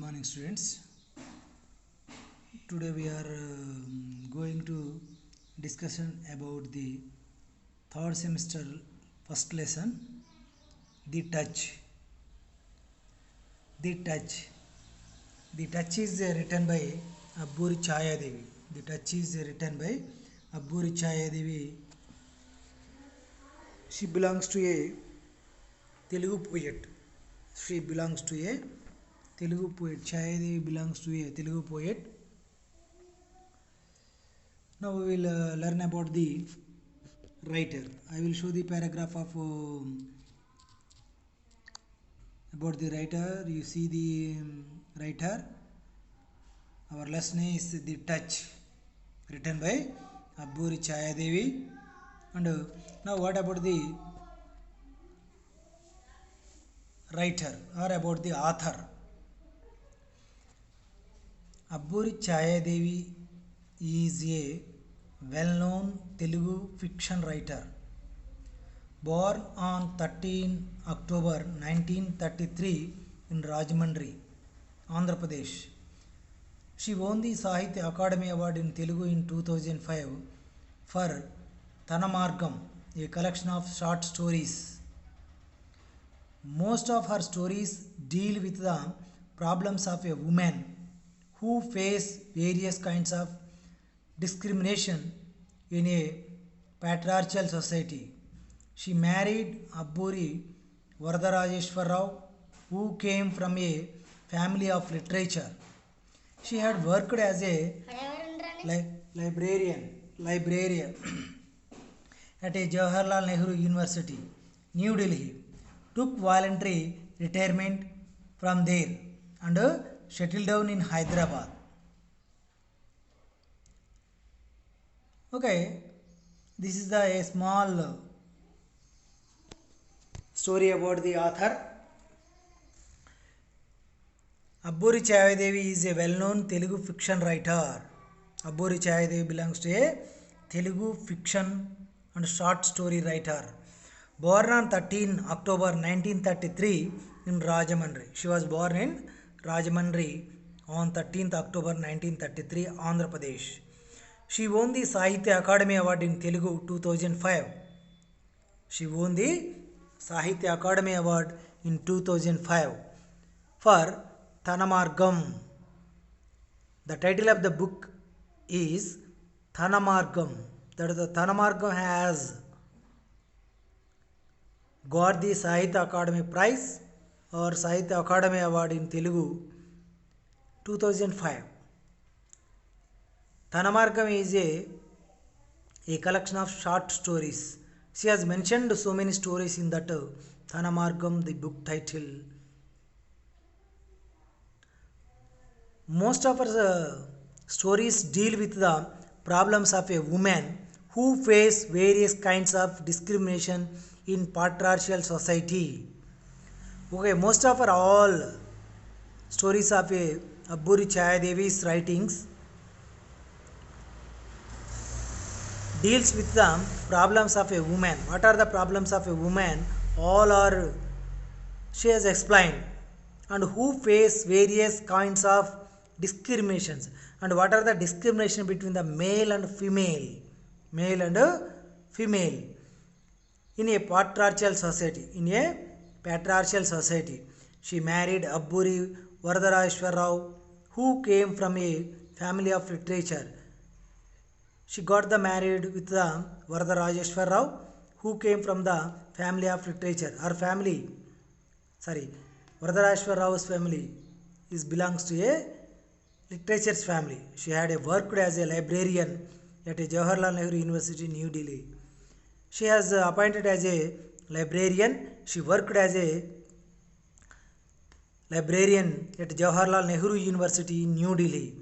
morning, students. Today we are going to discussion about the third semester first lesson, the touch. The touch. The touch is written by Abburi Chayadevi. The touch is written by Abburi Chayadevi. She belongs to a Telugu poet. She belongs to a Telugu poet. Chayadevi belongs to a Telugu poet. Now we will learn about the writer. I will show the paragraph of about the writer. You see the writer. Our lesson is the touch, written by Abburi Chayadevi. And now what about the writer or about the author? Abburi Chayadevi is a well-known Telugu fiction writer. Born on 13 October 1933 in Rajahmundry, Andhra Pradesh. She won the Sahitya Akademi Award in Telugu in 2005 for Thanamargam, a collection of short stories. Most of her stories deal with the problems of a woman who face various kinds of discrimination in a patriarchal society. She married Abburi Varadarajeshwar Rao, who came from a family of literature. She had worked as a librarian at a Jawaharlal Nehru University, New Delhi. Took voluntary retirement from there and settled down in Hyderabad. Okay, this is a small story about the author. Abburi Chayadevi is a well-known Telugu fiction writer. Abburi Chayadevi belongs to a Telugu fiction and short story writer. Born on 13 October 1933 in Rajahmundry. She was born in Rajahmundry on 13th October 1933, Andhra Pradesh. She won the Sahitya Akademi Award in Telugu 2005. She won the Sahitya Akademi Award in 2005 for Thanamargam. The title of the book is Thanamargam. That is, the Thanamargam has got the Sahitya Akademi Prize or Sahitya Akademi Award in Telugu 2005. Thanamargam is a collection of short stories. She has mentioned so many stories in that Thanamargam, the book title. Most of her stories deal with the problems of a woman who face various kinds of discrimination in patriarchal society. Okay, most of her all stories of Abburi Chayadevi's writings deals with the problems of a woman. What are the problems of a woman? All are she has explained, and who face various kinds of discriminations. And what are the discrimination between the male and female in a patriarchal society. She married Abburi Varadarajeshwar Rao, who came from a family of literature. She got the married with the Varadarajeshwar Rao, who came from the family of literature. Varadarajeshwar Rao's family belongs to a literature's family. She had worked as a librarian at a Jawaharlal Nehru University, New Delhi. She has appointed as a librarian. She worked as a librarian at Jawaharlal Nehru University, New Delhi.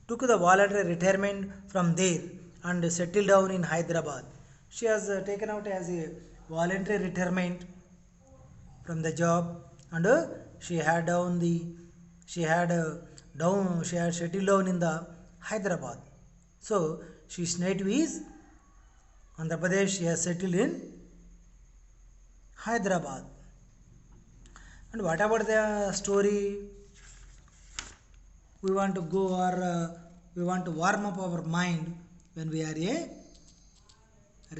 Took the voluntary retirement from there and settled down in Hyderabad. She has taken out as a voluntary retirement from the job, and she had settled down in the Hyderabad. So she's native is Andhra Pradesh. She has settled in Hyderabad. And what about the story? we want to go or we want to warm up our mind when we are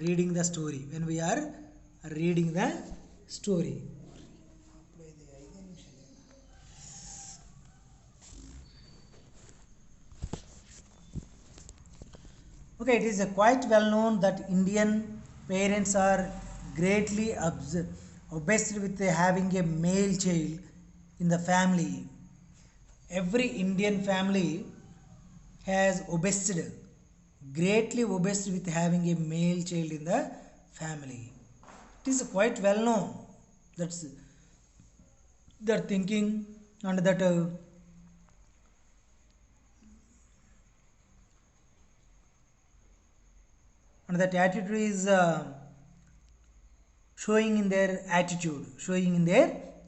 reading the story. When we are reading the story. Okay, it is quite well known that Indian parents are greatly obsessed with having a male child in the family. Every Indian family has greatly obsessed with having a male child in the family. It is quite well known. That's their thinking and that attitude is showing in their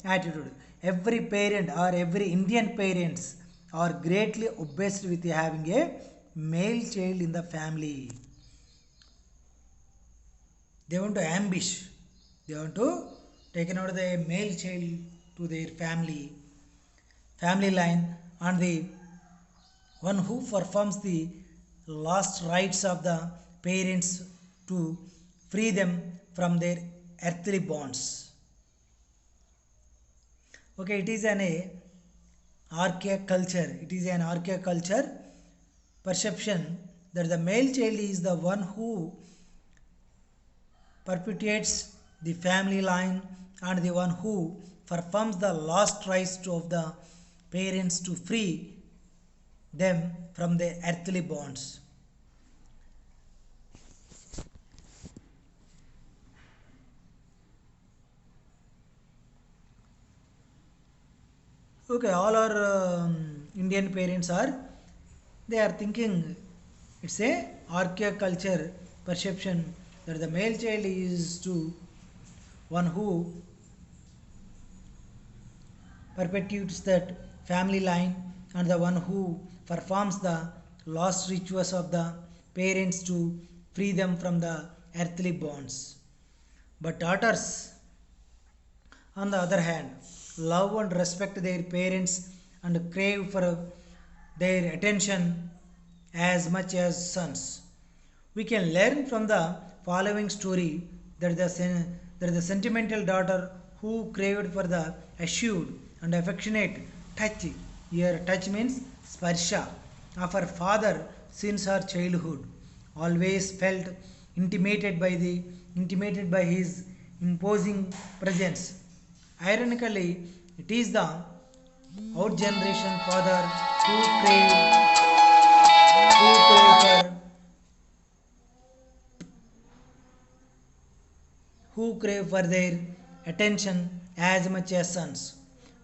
attitude. Every parent or every Indian parents are greatly obsessed with having a male child in the family. They want to ambush, they want to take out the male child to their family line, and the one who performs the last rites of the parents to free them from their earthly bonds. Okay, it is an archaic culture. It is an archaic culture perception that the male child is the one who perpetuates the family line and the one who performs the last rites of the parents to free them from their earthly bonds. Okay, all our Indian parents they are thinking it's a archaic culture perception that the male child is to one who perpetuates that family line and the one who performs the last rituals of the parents to free them from the earthly bonds. But daughters, on the other hand, love and respect their parents and crave for their attention as much as sons. We can learn from the following story that the sentimental daughter who craved for the assured and affectionate touch. Here, touch means sparsha of her father since her childhood. Always felt intimidated by his imposing presence. Ironically, it is the out generation father who crave for their attention as much as sons.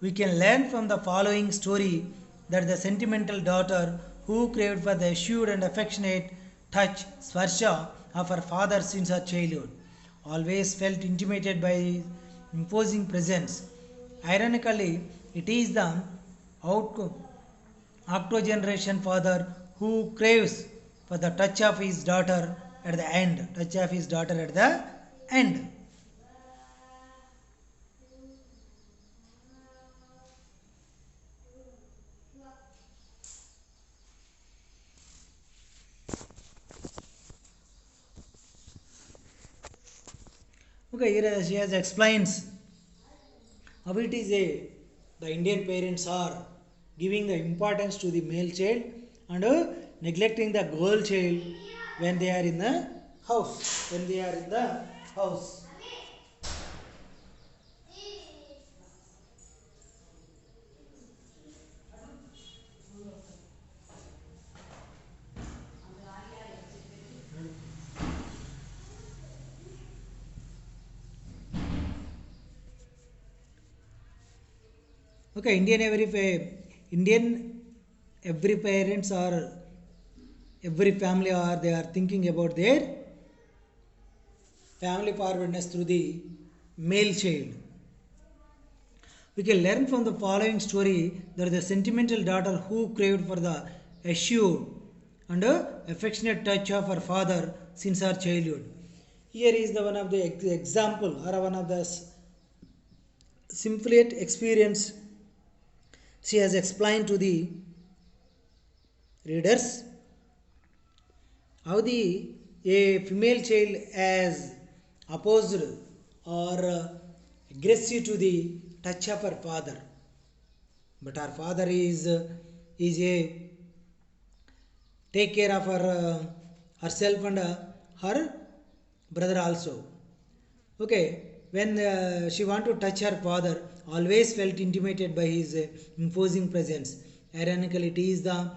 We can learn from the following story that the sentimental daughter who craved for the assured and affectionate touch, swarsha, of her father since her childhood, always felt intimidated by his imposing presence. Ironically, it is the out- octogeneration father who craves for the touch of his daughter at the end. Touch of his daughter at the end. Okay, here she has explains how it is the Indian parents are giving the importance to the male child and neglecting the girl child when they are in the house. When they are in the house. Okay, Indian every parents or every family are they are thinking about their family forwardness through the male child. We can learn from the following story that the sentimental daughter who craved for the assured and affectionate touch of her father since her childhood. Here is the one of the example or one of the simplest experience she has explained to the readers, how the a female child as opposed or aggressive to the touch of her father, but her father is a take care of her herself and her brother also. Okay, when she want to touch her father, always felt intimidated by his imposing presence. Ironically, it is the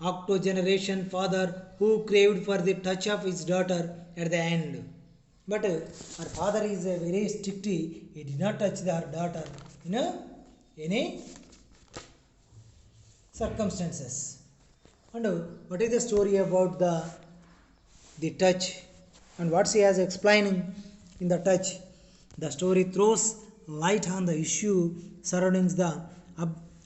octogeneration father who craved for the touch of his daughter at the end. But her father is very strict. He did not touch her daughter in any circumstances. And what is the story about the touch and what she has explaining in the touch? The story throws light on the issue surrounding the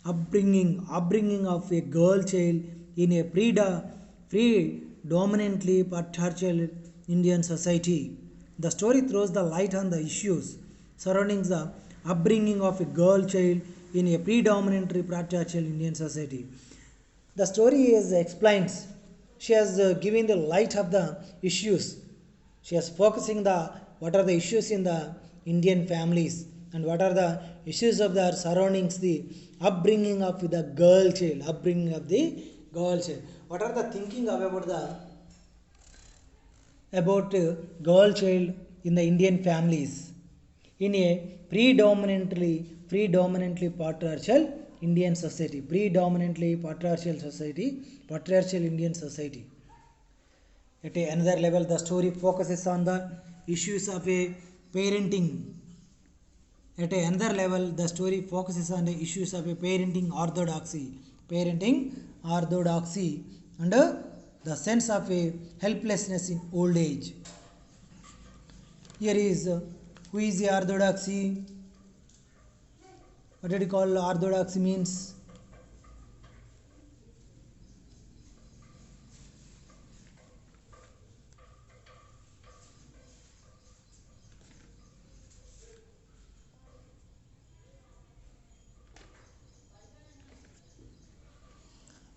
upbringing of a girl child in a predominantly patriarchal Indian society. The story throws the light on the issues surrounding the upbringing of a girl child in a predominantly patriarchal Indian society. The story is explains. She has given the light of the issues. She is focusing the what are the issues in the Indian families and what are the issues of the surroundings, the upbringing of the girl child, upbringing of the girl child. What are the thinking about the girl child in the Indian families in a predominantly patriarchal Indian society, predominantly patriarchal society, patriarchal Indian society. At another level, the story focuses on the issues of a parenting. At another level, the story focuses on the issues of a parenting orthodoxy, and the sense of a helplessness in old age. Here is who is the orthodoxy? What did you call orthodoxy means?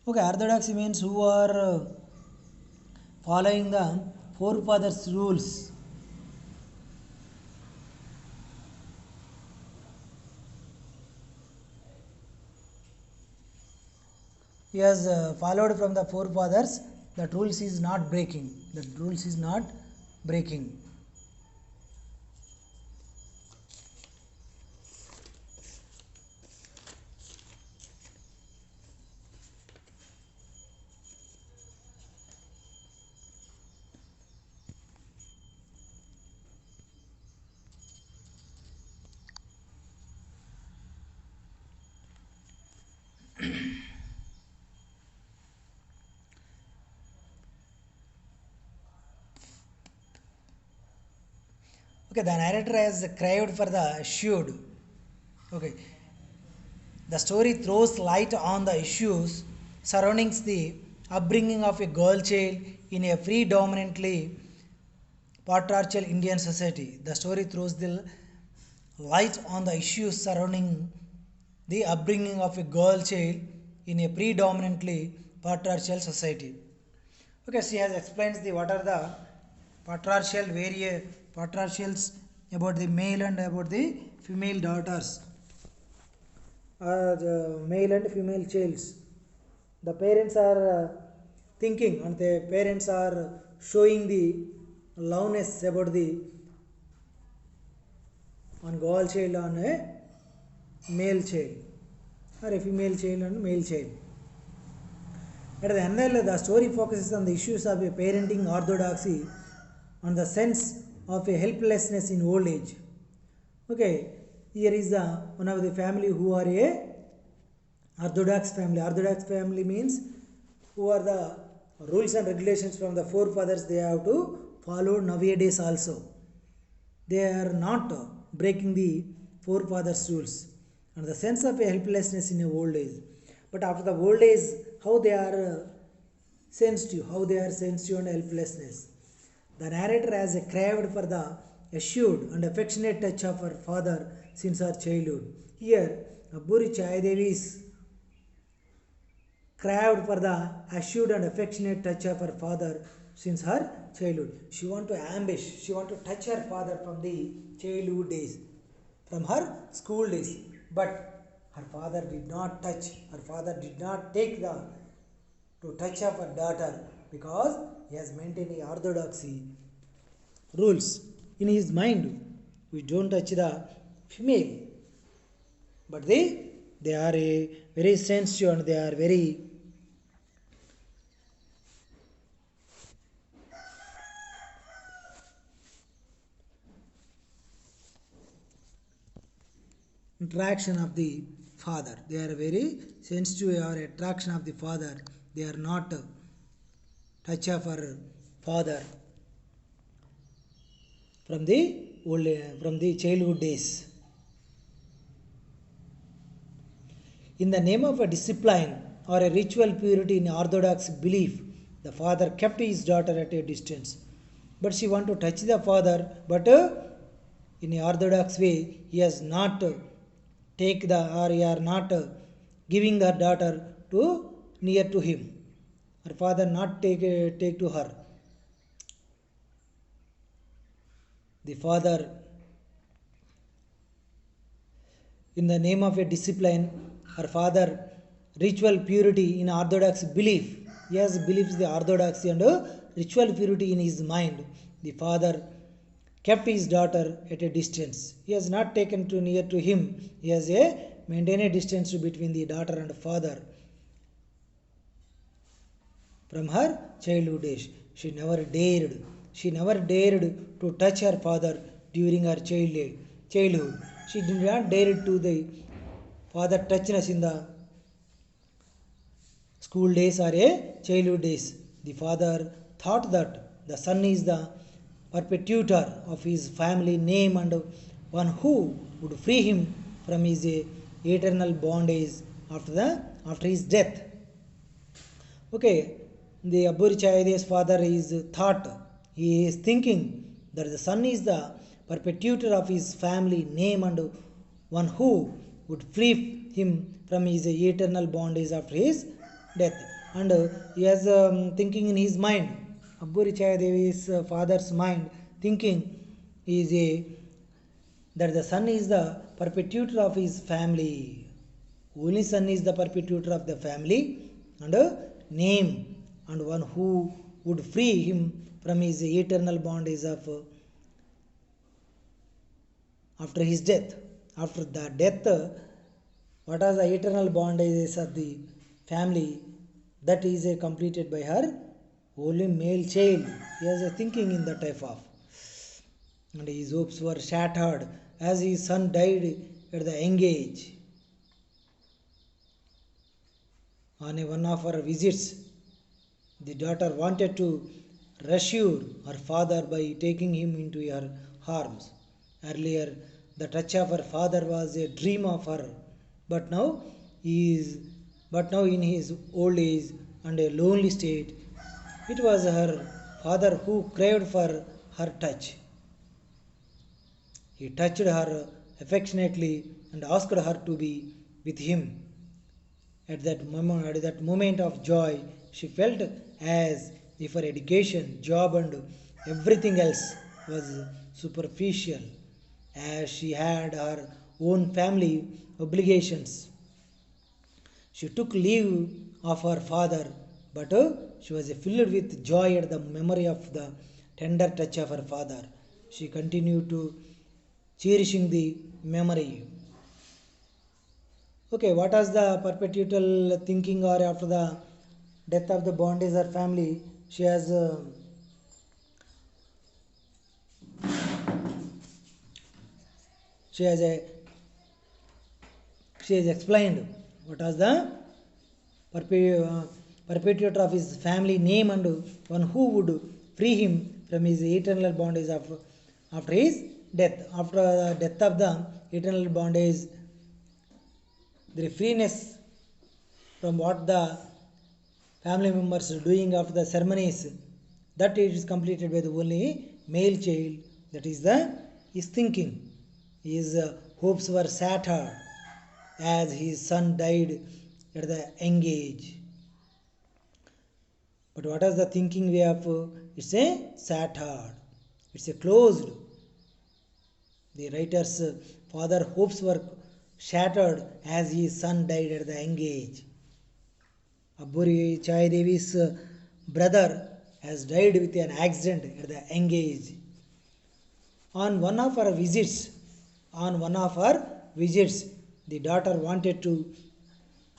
Okay, orthodoxy means who are following the forefathers' rules. He has followed from the forefathers. That rules is not breaking. That rules is not breaking. Okay, the narrator has craved for the assured. Okay, the story throws light on the issues surrounding the upbringing of a girl child in a predominantly patriarchal Indian society. The story throws the light on the issues surrounding the upbringing of a girl child in a predominantly patriarchal society. Okay, she has explained the what are the patriarchals about the male and about the female daughters, the male and female childs. The parents are thinking and the parents are showing the loveness about the on girl child on a male child or a female child and male child. At the end, the story focuses on the issues of a parenting orthodoxy, on the sense of a helplessness in old age. Okay, here is the one of the family who are a orthodox family. Orthodox family means who are the rules and regulations from the forefathers they have to follow nowadays also. They are not breaking the forefathers' rules, and the sense of a helplessness in a old age. But after the old age, how they are sensitive, and helplessness. The narrator has craved for the assured and affectionate touch of her father since her childhood. Here, Abburi Chayadevi's craved for the assured and affectionate touch of her father since her childhood. She want to ambush, she want to touch her father from the childhood days, from her school days. But her father did not touch, her father did not take the to touch of her daughter because he has maintained the orthodoxy rules in his mind. We don't touch the female, but they are a very sensitive and they are very attraction of the father. They are very sensitive or attraction of the father. They are not touch of our father from the old from the childhood days. In the name of a discipline or a ritual purity in orthodox belief, the father kept his daughter at a distance. But she want to touch the father, but in a orthodox way, he has not take the or he are not giving her daughter to near to him. Her father not take to her. The father, in the name of a discipline, her father ritual purity in orthodox belief. Yes, believes the orthodoxy and ritual purity in his mind. The father kept his daughter at a distance. He has not taken to near to him. He has a maintained a distance between the daughter and father from her childhood days. She never dared to touch her father during her childhood. She did not dare to the father touchness in the school days or a childhood days. The father thought that the son is the perpetuator of his family name and one who would free him from his eternal bondage after his death. Okay, the Abburi Chayade's father is thought, he is thinking that the son is the perpetuator of his family name and one who would free him from his eternal bondage after his death. And he has thinking in his mind, Abburi Chayadevi's father's mind thinking is that the son is the perpetuator of his family. Only son is the perpetuator of the family and name and one who would free him from his eternal bondage of after his death. After the death, what are the eternal bondages of the family? That is completed by her only male child. He has a thinking in that type of. And his hopes were shattered as his son died at the young age. On one of her visits, the daughter wanted to reassure her father by taking him into her arms. Earlier, the touch of her father was a dream of her, but now in his old age and a lonely state, it was her father who craved for her touch. He touched her affectionately and asked her to be with him. At that moment of joy, she felt as if her education, job, and everything else was superficial, as she had her own family obligations. She took leave of her father, but she was filled with joy at the memory of the tender touch of her father. She continued to cherishing the memory. Okay, what was the perpetual thinking or after the death of the bondage or family? She has she has explained what was the perpetuator of his family name and one who would free him from his eternal bondage after his death. After the death of the eternal bondage, the freeness from what the family members are doing after the ceremonies, that it is completed by the only male child. That is the his thinking. His hopes were shattered as his son died at the young age. But what is the thinking way of it's a shattered, it's a closed. The writer's father hopes were shattered as his son died at the young age. Abburi Chai Devi's brother has died with an accident at the young age. On one of her visits, the daughter wanted to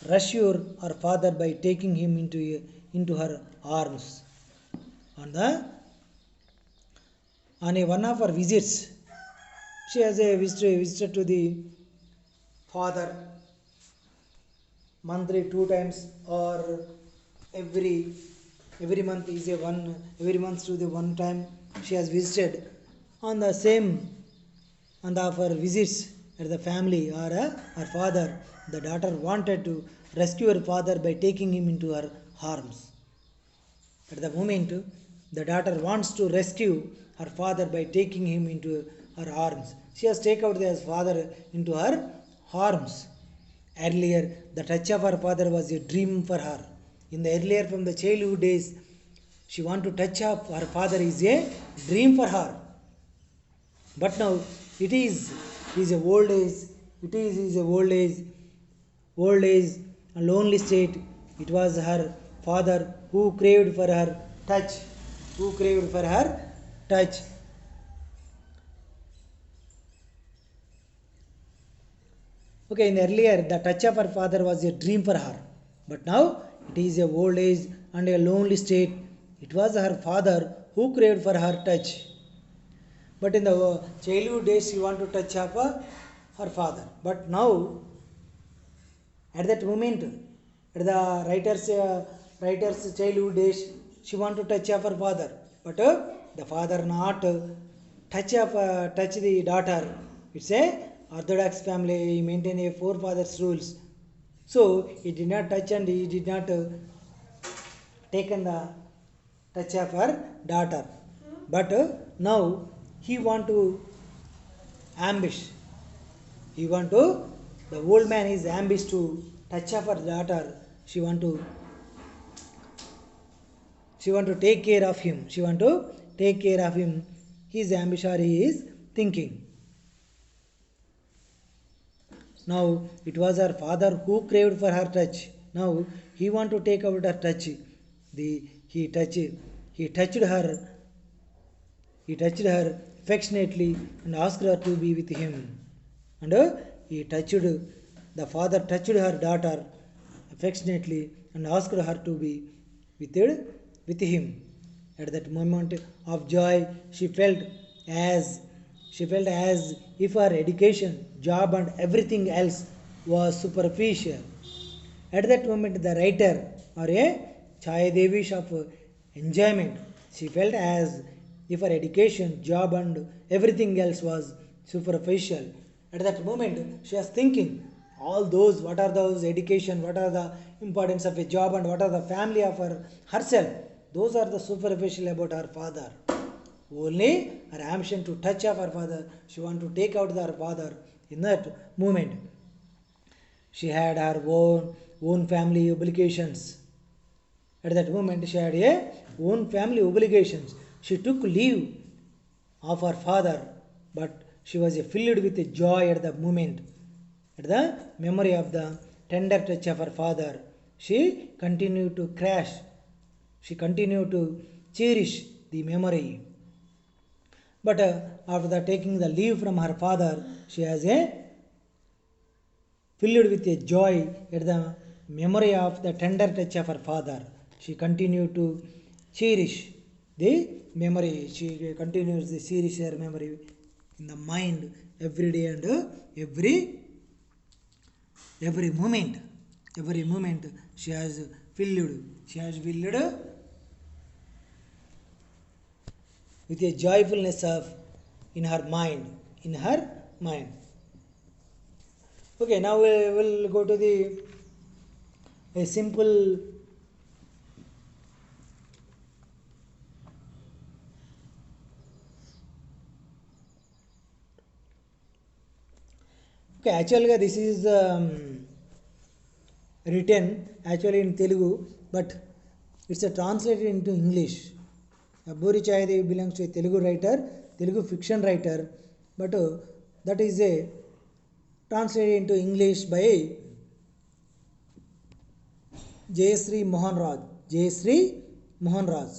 reassure her father by taking him into her arms. On one of her visits, she has a visitor to the father monthly 2 times, or every month is a one, every month to the one time she has visited. On the same, on the of her visits at the family or her father, the daughter wanted to rescue her father by taking him into her arms. At the moment, the daughter wants to rescue her father by taking him into her arms. She has taken out his father into her arms. Earlier, the touch of her father was a dream for her. In the earlier, from the childhood days, she want to touch up her father is a dream for her. But now it is a old age. It is a old age, a lonely state. It was her father who craved for her touch, who craved for her touch. Okay, in earlier, the touch of her father was a dream for her. But now it is a old age and a lonely state. It was her father who craved for her touch. But in the childhood days, she want to touch up her father. But now, at that moment, at the writer's childhood days, she want to touch up her father. But the father not touch the daughter. It's a Orthodox family. He maintain a forefathers rules. So he did not touch and he did not taken the touch of her daughter. But now he want to ambush. He want to, the old man is ambitious to touch of her daughter. She want to take care of him. She want to take care of him. His ambition he is thinking. Now it was her father who craved for her touch. Now he want to take out her touch. He touched her affectionately and asked her to be with him. And the father touched her daughter affectionately and asked her to be with him. At that moment of joy, she felt as if her education, job, and everything else was superficial. At that moment, the writer or a Chaya Devi of enjoyment, she felt as if her education, job, and everything else was superficial. At that moment, she was thinking all those, what are those education, what are the importance of a job, and what are the family of herself. Those are the superficial about her father. Only her ambition to touch of her father, she want to take out her father. In that moment, she had her own family obligations. At that moment, she had a own family obligations. She took leave of her father, but she was filled with joy at the moment. At the memory of the tender touch of her father, she continued to crash. She continued to cherish the memory. But after taking the leave from her father, she has filled with a joy at the memory of the tender touch of her father. She continued to cherish the memory. She continues to cherish her memory in the mind every day and every moment. Every moment she has filled. She has filled with a joyfulness of in her mind. Okay, now we will go to a simple okay, actually this is written actually in Telugu, but It's a translated into English. Abburi Chayadevi belongs to a Telugu writer, Telugu fiction writer, but that is a translated into English by Jayasri Mohan Raj. Jayasri Mohan Raj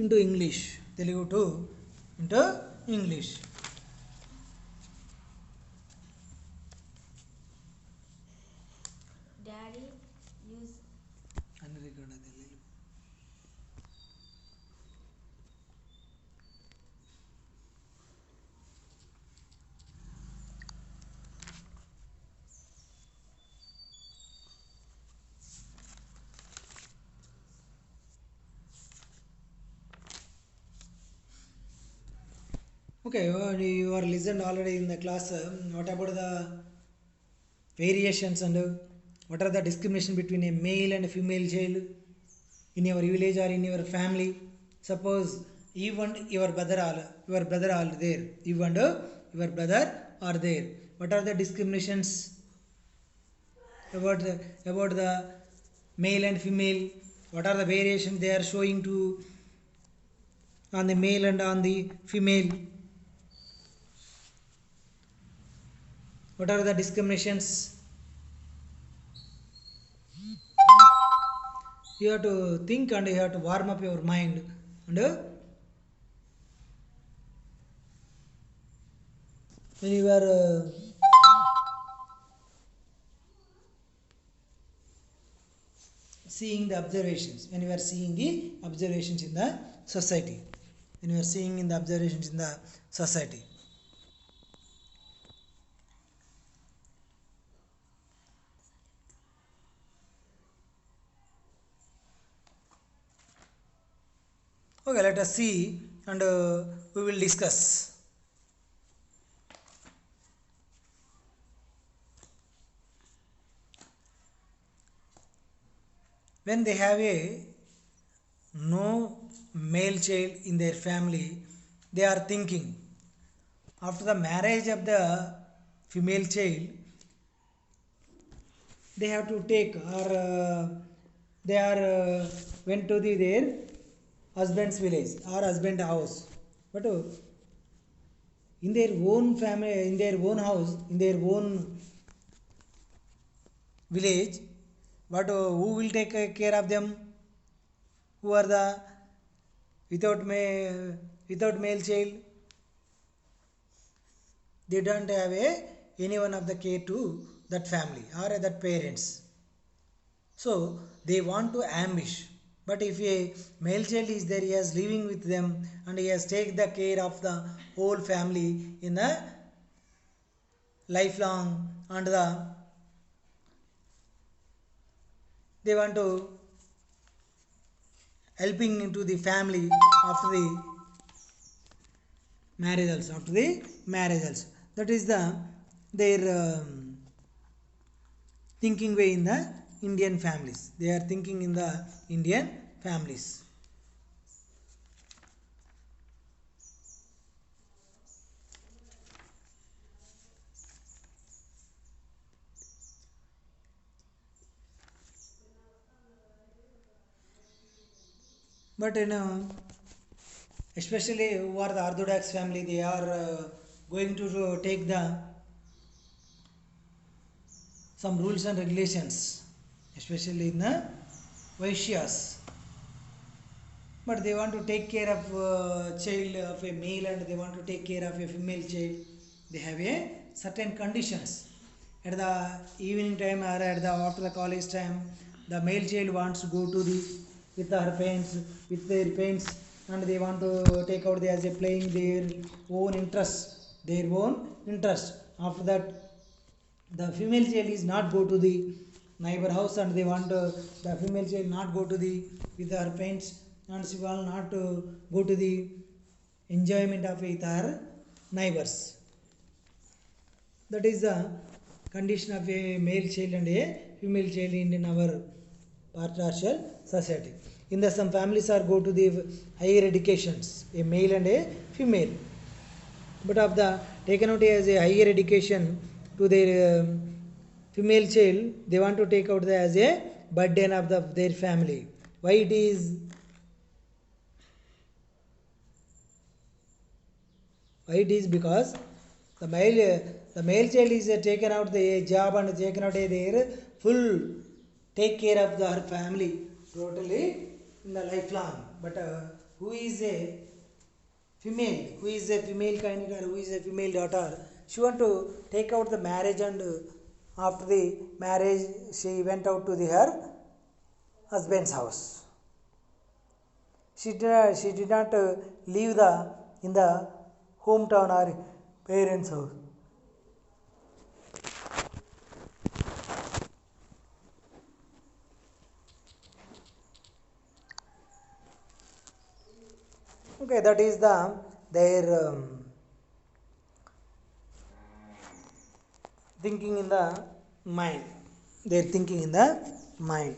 into English. Telugu to into English. Daddy use Okay, you are listened already in the class. What about the variations and what are the discrimination between a male and a female child in your village or in your family? Suppose you and your brother are there. You and your brother are there. What are the discriminations about the male and female? What are the variations they are showing to on the male and on the female? What are the discriminations? You have to think and you have to warm up your mind and when you are seeing the observations, when you are seeing the observations in the society, when you are seeing in the observations in the society. Okay, let us see and we will discuss. When they have a no male child in their family, they are thinking after the marriage of the female child, they have to take or they are went to their husband's village or husband house, but in their own family, in their own house, in their own village, but who will take care of them? Who are the without male child? They don't have any one of the care to that family or that parents. So they want to ambush. But if a male child is there, he is living with them and he has taken the care of the whole family in the lifelong and they want to helping into the family after the marriage also, after the marriage also. That is their thinking way in the Indian families. They are thinking in the Indian families. But especially who are the Orthodox family, they are going to take the some rules and regulations, especially in the Vaishyas. But they want to take care of child of a male and they want to take care of a female child. They have a certain conditions. At the evening time or at the after the college time, the male child wants to go to the with her parents, with their parents, and they want to take out the, as a playing their own interest, their own interest. After that, the female child is not go to the neighbor house and they want the female child not go to the with her parents and she will not go to the enjoyment of with her neighbors. That is the condition of a male child and a female child in our patriarchal society. In the some families are go to the higher educations, a male and a female. But of the taken out as a higher education to their female child, they want to take out the, as a burden of their family. Why it is? Why it is? Because the male child is taken out the job and taken out their full take care of her family totally in the lifelong. But who is a female? Who is a female candidate? Who is a female daughter? She want to take out the marriage, and after the marriage she went out to her husband's house. She did not leave in the hometown or parents' house. Okay, that is their thinking in the mind. Their thinking in the mind.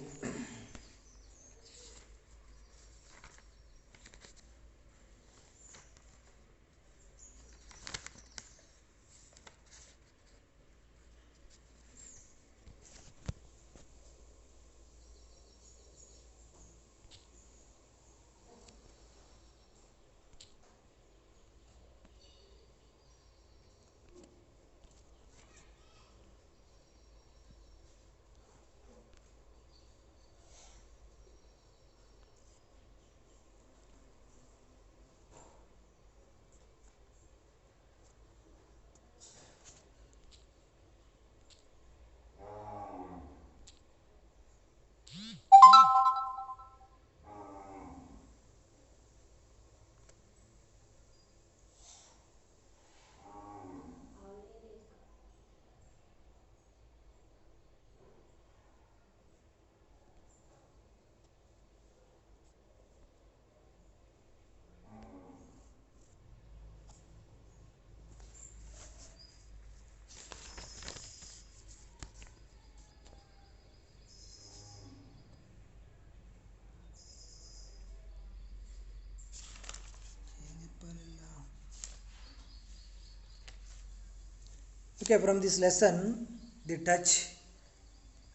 Okay, from this lesson, the touch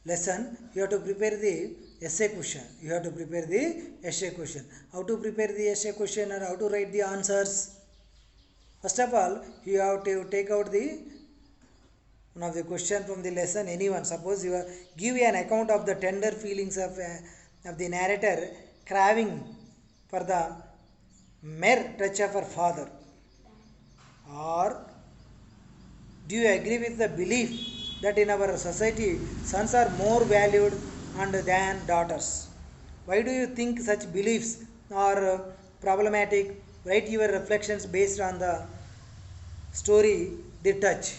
lesson, you have to prepare the essay question. You have to prepare the essay question. How to prepare the essay question or how to write the answers? First of all, you have to take out the one of the question from the lesson. Anyone, suppose you give an account of the tender feelings of the narrator craving for the mere touch of her father, or do you agree with the belief that in our society sons are more valued than daughters? Why do you think such beliefs are problematic? Write your reflections based on the story The Touch.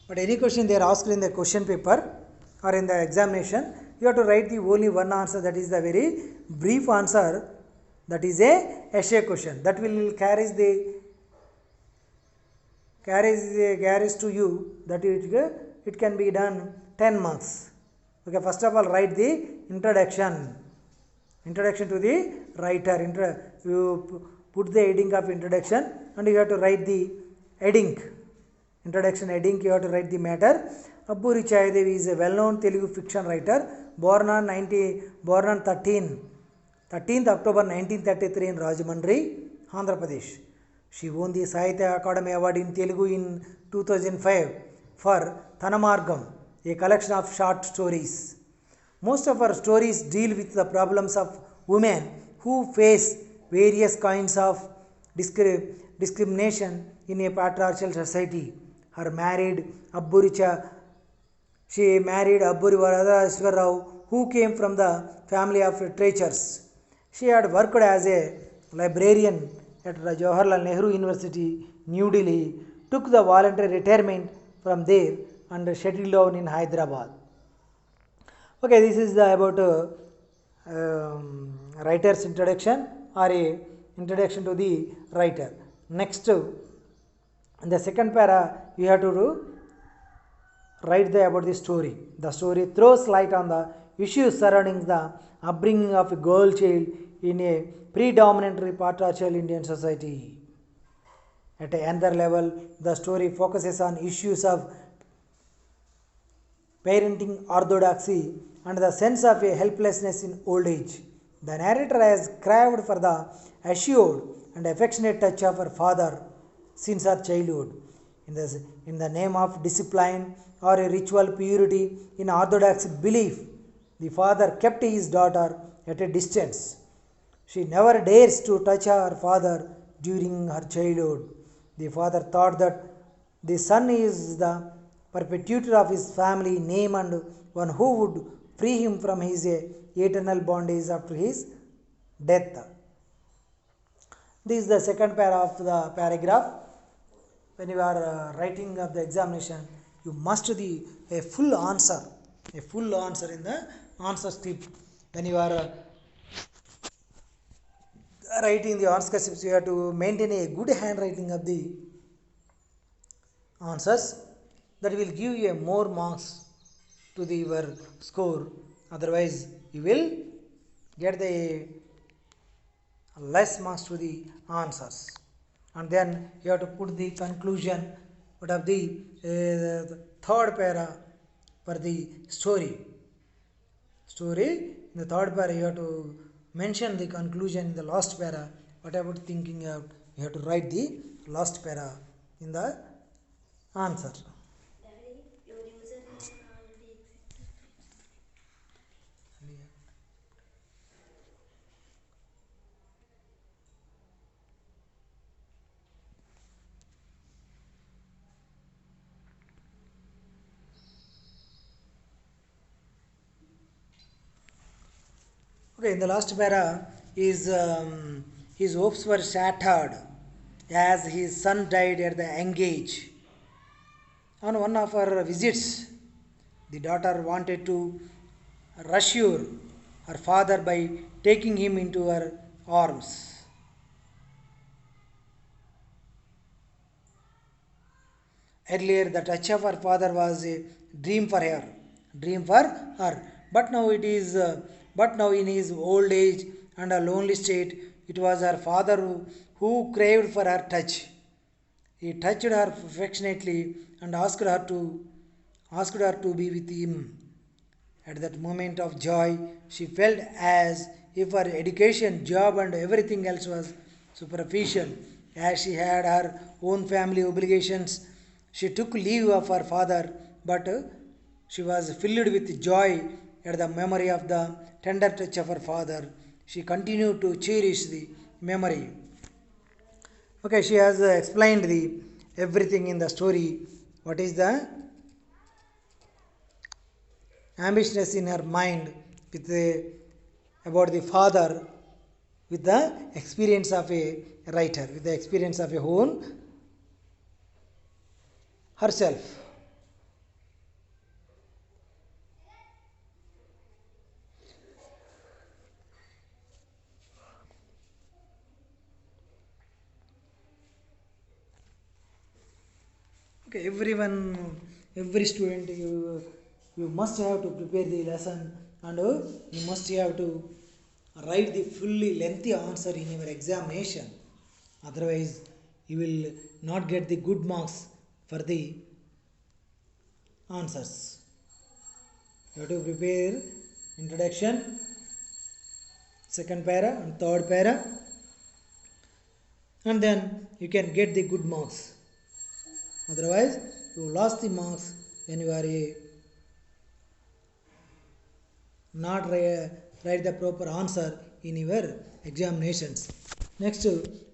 But any question they are asked in the question paper or in the examination, you have to write the only one answer, that is the very brief answer, that is a essay question. That will carries to you, that it can be done 10 marks. Okay, first of all write the introduction to the writer. You put the heading of introduction and you have to write the heading. Introduction heading, you have to write the matter. Abburi Chayadevi is a well-known Telugu fiction writer, born on 13th October 1933 in Rajahmundry, Andhra Pradesh. She won the Sahitya Akademi Award in Telugu in 2005 for Thanamargam, a collection of short stories. Most of her stories deal with the problems of women who face various kinds of discrimination in a patriarchal society. She married Abburi Varadarajeswara Rao, who came from the family of literatures. She had worked as a librarian at Jawaharlal Nehru University, New Delhi, took the voluntary retirement from there and settled down in Hyderabad. Okay, this is about writer's introduction or a introduction to the writer. Next, in the second para, you have to write about the story. The story throws light on the issues surrounding the upbringing of a girl child in a predominantly patriarchal Indian society. At another level, the story focuses on issues of parenting orthodoxy, and the sense of a helplessness in old age. The narrator has craved for the assured and affectionate touch of her father since her childhood. In the name of discipline or a ritual purity in orthodox belief, the father kept his daughter at a distance. She never dares to touch her father during her childhood. The father thought that the son is the perpetuator of his family name and one who would free him from his eternal bondage after his death. This is the second pair of the paragraph. When you are writing of the examination, you must the a full answer in the answer script. When you are writing the answer scripts, you have to maintain a good handwriting of the answers. That will give you a more marks to the your score. Otherwise, you will get the less marks to the answers. And then you have to put the conclusion out of the third para for the story. In the third para you have to mention the conclusion in the last para. What about thinking you have to write the last para in the answer. Okay, in the last para, his hopes were shattered as his son died at the young age. On one of her visits, the daughter wanted to reassure her father by taking him into her arms. Earlier, the touch of her father was a dream for her, dream for her. But now it is, but now in his old age and a lonely state, it was her father who craved for her touch. He touched her affectionately and asked her to be with him. At that moment of joy, she felt as if her education, job, and everything else was superficial. As she had her own family obligations, she took leave of her father, but she was filled with joy at the memory of the tender touch of her father. She continued to cherish the memory. Okay, she has explained the everything in the story. What is the ambitiousness in her mind with about the father with the experience of a writer, with the experience of a own herself. Okay, every student, you must have to prepare the lesson, and you must have to write the fully lengthy answer in your examination. Otherwise, you will not get the good marks for the answers. You have to prepare introduction, second para and third para, and then you can get the good marks. Otherwise, you lost the marks when you are not write the proper answer in your examinations. Next,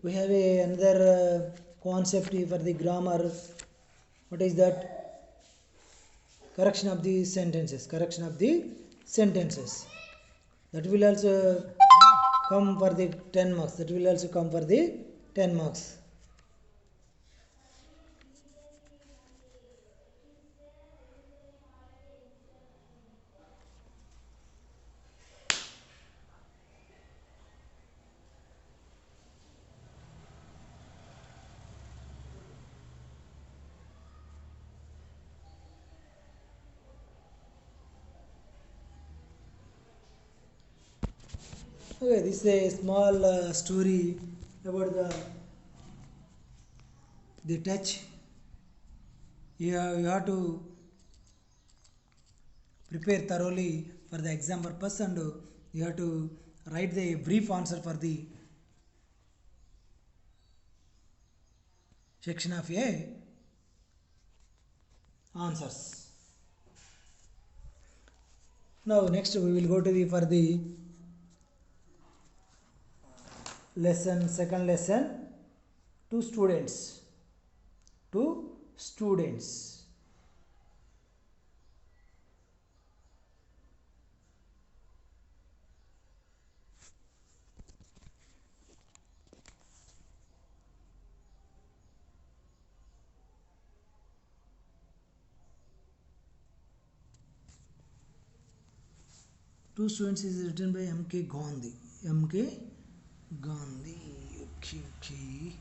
we have another concept for the grammar. What is that? Correction of the sentences. Correction of the sentences. That will also come for the 10 marks. That will also come for the 10 marks. Okay, this is a small story about the touch. You have to prepare thoroughly for the exam purpose, and you have to write the brief answer for the section of A answers. Now next we will go to the for the second lesson, to students. To students is written by M.K. Gandhi. Okay, okay.